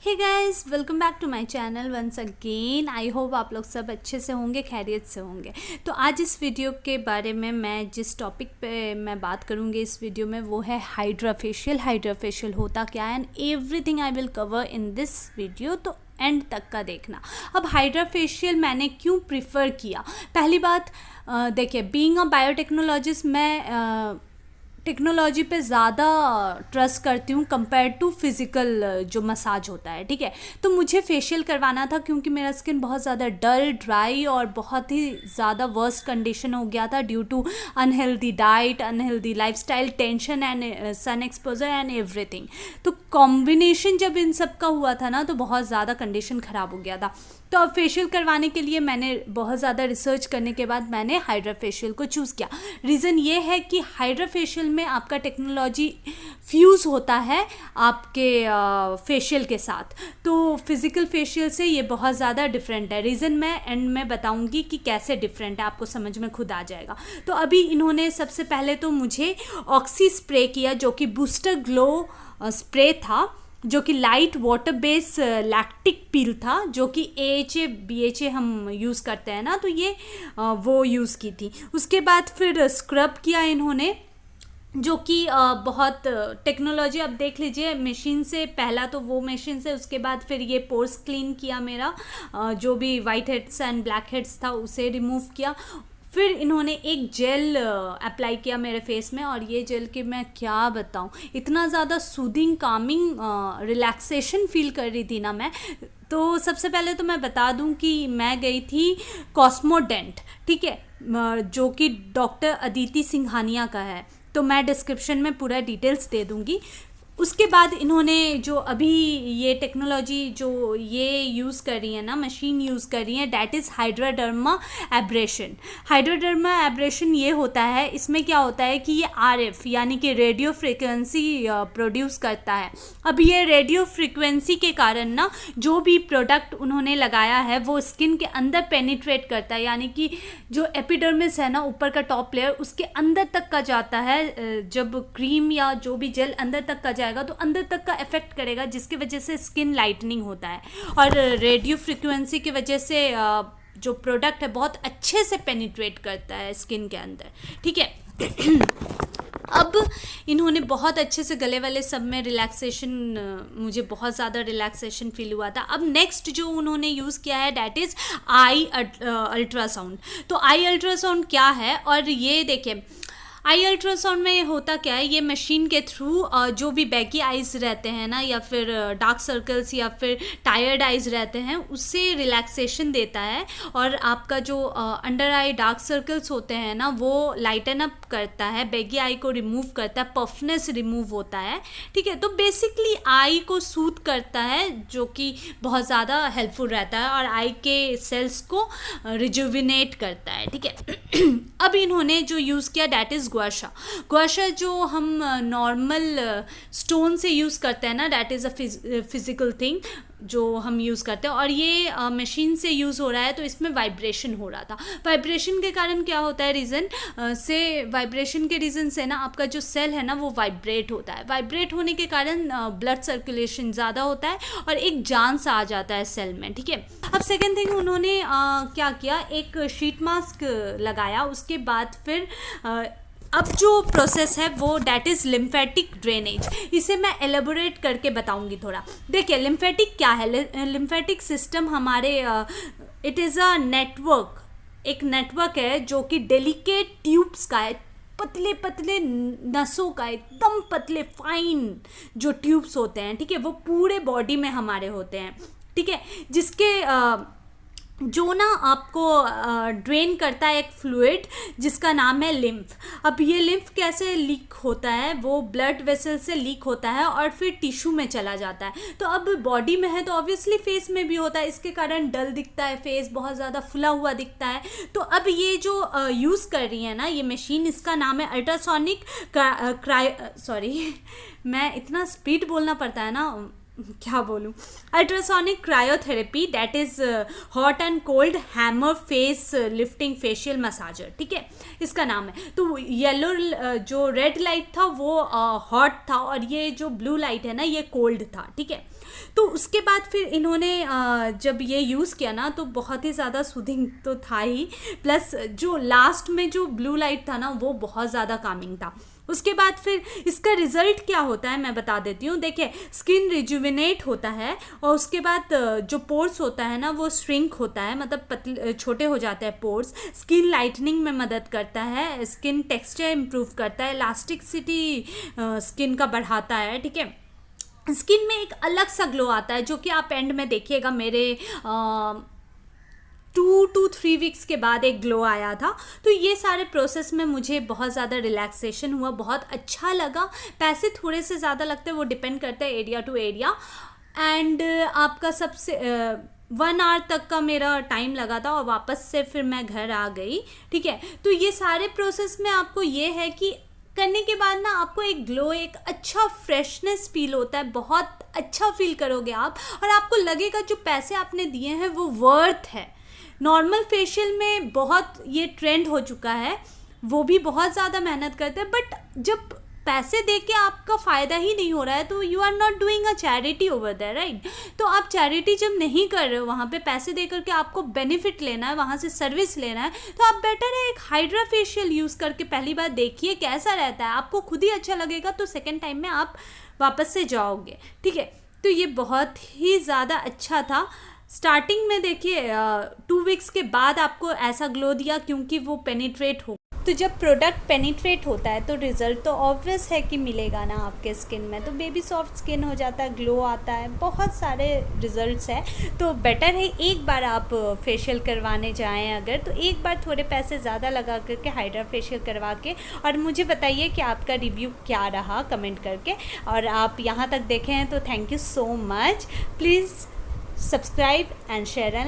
Hey guys, welcome back to my channel once again. I hope आप लोग सब अच्छे से होंगे, खैरियत से होंगे। तो आज इस वीडियो के बारे में मैं जिस टॉपिक पे मैं बात करूँगी इस वीडियो में वो है हाइड्रा फेशियल। हाइड्रा फेशियल होता क्या है and everything I will cover in this video, तो एंड तक का देखना। अब हाइड्रा फेशियल मैंने क्यों प्रिफ़र किया? पहली बात देखिए, बीइंग अ बायोटेक्नोलॉजिस्ट मैं टेक्नोलॉजी पे ज़्यादा ट्रस्ट करती हूँ कंपेयर टू फिज़िकल जो मसाज होता है, ठीक है। तो मुझे फेशियल करवाना था क्योंकि मेरा स्किन बहुत ज़्यादा डल, ड्राई और बहुत ही ज़्यादा वर्स्ट कंडीशन हो गया था due to unhealthy diet, unhealthy lifestyle, tension and sun exposure and everything. तो कॉम्बिनेशन जब इन सब का हुआ था ना तो बहुत ज़्यादा कंडीशन ख़राब हो गया था। तो अब फेशियल करवाने के लिए मैंने बहुत ज़्यादा रिसर्च करने के बाद मैंने हाइड्रा फेशियल को चूज़ किया। रीज़न ये है कि हाइड्रा फेशियल में आपका टेक्नोलॉजी फ्यूज़ होता है आपके फेशियल के साथ, तो फिज़िकल फेशियल से ये बहुत ज़्यादा डिफरेंट है। रीज़न मैं एंड में बताऊंगी कि कैसे डिफरेंट है, आपको समझ में खुद आ जाएगा। तो अभी इन्होंने सबसे पहले तो मुझे ऑक्सी स्प्रे किया जो कि बूस्टर ग्लो स्प्रे था, जो कि लाइट वाटर बेस लैक्टिक पील था, जो कि AHA BHA हम यूज़ करते हैं ना, तो ये वो यूज़ की थी। उसके बाद फिर स्क्रब किया इन्होंने, जो कि बहुत टेक्नोलॉजी अब देख लीजिए। मशीन से पहला तो वो मशीन से, उसके बाद फिर ये पोर्स क्लीन किया मेरा, जो भी white heads and black heads था उसे रिमूव किया। फिर इन्होंने एक जेल अप्लाई किया मेरे फेस में, और ये जेल की मैं क्या बताऊँ, इतना ज़्यादा सूदिंग, कामिंग, रिलैक्सेशन फील कर रही थी ना मैं। तो सबसे पहले तो मैं बता दूं कि मैं गई थी कॉस्मोडेंट, ठीक है, जो कि डॉक्टर अदिति सिंघानिया का है। तो मैं डिस्क्रिप्शन में पूरा डिटेल्स दे दूंगी। उसके बाद इन्होंने जो अभी ये टेक्नोलॉजी जो ये यूज़ कर रही है ना, मशीन यूज़ कर रही है, डैट इज़ हाइड्राडर्मा एब्रेशन। हाइड्राडर्मा एब्रेशन ये होता है, इसमें क्या होता है कि ये RF यानी कि रेडियो फ्रिक्वेंसी प्रोड्यूस करता है। अब ये रेडियो फ्रिक्वेंसी के कारण ना जो भी प्रोडक्ट उन्होंने लगाया है वो स्किन के अंदर पेनिट्रेट करता है, यानी कि जो एपिडर्मिस है ना, ऊपर का टॉप लेयर, उसके अंदर तक का जाता है। जब क्रीम या जो भी जेल अंदर तक का जाएगा तो अंदर तक का इफेक्ट करेगा, जिसकी वजह से स्किन लाइटनिंग होता है। और रेडियो फ्रिक्वेंसी की वजह से जो प्रोडक्ट है बहुत अच्छे से पेनिट्रेट करता है स्किन के अंदर, ठीक है। अब इन्होंने बहुत अच्छे से गले वाले सब में रिलैक्सेशन, मुझे बहुत ज़्यादा रिलैक्सेशन फील हुआ था। अब नेक्स्ट जो उन्होंने यूज़ किया है डैट इज़ आई अल्ट्रासाउंड। तो आई अल्ट्रासाउंड क्या है, और ये देखिए आई अल्ट्रासाउंड में होता क्या है, ये मशीन के थ्रू जो भी बैगी आइज़ रहते हैं ना, या फिर डार्क सर्कल्स या फिर टायर्ड आइज़ रहते हैं, उससे रिलैक्सेशन देता है। और आपका जो अंडर आई डार्क सर्कल्स होते हैं ना वो लाइटन अप करता है, बैगी आई को रिमूव करता है, पफनेस रिमूव होता है, ठीक है। तो बेसिकली आई को सूद करता है, जो कि बहुत ज़्यादा हेल्पफुल रहता है, और आई के सेल्स को रिजुविनेट करता है, ठीक है। अब इन्होंने जो यूज़ किया डैट इज़ गुआशा जो हम नॉर्मल स्टोन से यूज़ करते हैं ना, that is a physical thing जो हम यूज़ करते हैं। और ये मशीन से यूज़ हो रहा है, तो इसमें वाइब्रेशन हो रहा था। वाइब्रेशन के कारण क्या होता है, वाइब्रेशन के रीज़न से ना आपका जो सेल है ना वो वाइब्रेट होता है। वाइब्रेट होने के कारण ब्लड सर्कुलेशन ज़्यादा होता है और एक जान सा आ जाता है सेल में, ठीक है। अब सेकेंड थिंग उन्होंने क्या किया, एक शीट मास्क लगाया। उसके बाद फिर अब जो प्रोसेस है वो डैट इज़ लिम्फेटिक ड्रेनेज। इसे मैं एलेबोरेट करके बताऊंगी थोड़ा। देखिए लिम्फेटिक क्या है, लिम्फेटिक सिस्टम हमारे इट इज़ अ नेटवर्क, एक नेटवर्क है जो कि डेलिकेट ट्यूब्स का है, पतले पतले नसों का, एकदम पतले फाइन जो ट्यूब्स होते हैं, ठीक है, वो पूरे बॉडी में हमारे होते हैं, ठीक है, जिसके जो ना आपको ड्रेन करता है एक फ्लूइड जिसका नाम है लिम्फ। अब ये लिम्फ कैसे लीक होता है, वो ब्लड वेसल से लीक होता है और फिर टिश्यू में चला जाता है। तो अब बॉडी में है तो ऑब्वियसली फेस में भी होता है, इसके कारण डल दिखता है, फेस बहुत ज़्यादा फुला हुआ दिखता है। तो अब ये जो यूज़ कर रही है ना ये मशीन, इसका नाम है अल्ट्रासोनिक सॉरी मैं इतना स्पीड बोलना पड़ता है ना, क्या बोलूँ, ultrasonic cryotherapy, that is hot and cold hammer face lifting facial massager, ठीक है, इसका नाम है। तो येलो जो रेड लाइट था वो हॉट था, और ये जो ब्लू लाइट है ना ये कोल्ड था, ठीक है। तो उसके बाद फिर इन्होंने जब ये यूज़ किया ना तो बहुत ही ज़्यादा सूदिंग तो था ही, प्लस जो लास्ट में जो ब्लू लाइट था ना वो बहुत ज़्यादा कामिंग था। उसके बाद फिर इसका रिज़ल्ट क्या होता है मैं बता देती हूँ। देखिए, स्किन रिजुविनेट होता है और उसके बाद जो पोर्स होता है ना वो श्रिंक होता है, मतलब पतले छोटे हो जाते हैं पोर्स। स्किन लाइटनिंग में मदद करता है, स्किन टेक्सचर इम्प्रूव करता है, इलास्टिसिटी स्किन का बढ़ाता है, ठीक है। स्किन में एक अलग सा ग्लो आता है जो कि आप एंड में देखिएगा मेरे 2 to 3 वीक्स के बाद एक ग्लो आया था। तो ये सारे प्रोसेस में मुझे बहुत ज़्यादा रिलैक्सेशन हुआ, बहुत अच्छा लगा। पैसे थोड़े से ज़्यादा लगते हैं, वो डिपेंड करता है एरिया टू एरिया। एंड आपका सबसे 1 आवर तक का मेरा टाइम लगा था और वापस से फिर मैं घर आ गई, ठीक है। तो ये सारे प्रोसेस में आपको ये है कि करने के बाद ना आपको एक ग्लो, एक अच्छा फ्रेशनेस फील होता है, बहुत अच्छा फील करोगे आप, और आपको लगेगा जो पैसे आपने दिए हैं वो वर्थ है। नॉर्मल फेशियल में बहुत ये ट्रेंड हो चुका है, वो भी बहुत ज़्यादा मेहनत करते हैं, बट जब पैसे दे के आपका फ़ायदा ही नहीं हो रहा है तो you are not doing a charity over there, right. तो आप चैरिटी जब नहीं कर रहे हो, वहाँ पे पैसे दे करके आपको बेनिफिट लेना है, वहाँ से सर्विस लेना है, तो आप बेटर है एक हाइड्रा फेशियल यूज़ करके पहली बार देखिए कैसा रहता है। आपको खुद ही अच्छा लगेगा तो सेकेंड टाइम में आप वापस से जाओगे, ठीक है। तो ये बहुत ही ज़्यादा अच्छा था। स्टार्टिंग में देखिए 2 वीक्स के बाद आपको ऐसा ग्लो दिया क्योंकि वो पेनिट्रेट हो। तो जब प्रोडक्ट पेनिट्रेट होता है तो रिज़ल्ट तो ऑब्वियस है कि मिलेगा ना आपके स्किन में, तो बेबी सॉफ्ट स्किन हो जाता है, ग्लो आता है, बहुत सारे रिजल्ट्स हैं। तो बेटर है एक बार आप फेशियल करवाने जाएं अगर, तो एक बार थोड़े पैसे ज़्यादा लगा करके हाइड्रा फेशियल करवा के, और मुझे बताइए कि आपका रिव्यू क्या रहा कमेंट करके। और आप यहाँ तक देखे हैं तो thank you so much. Please subscribe and share and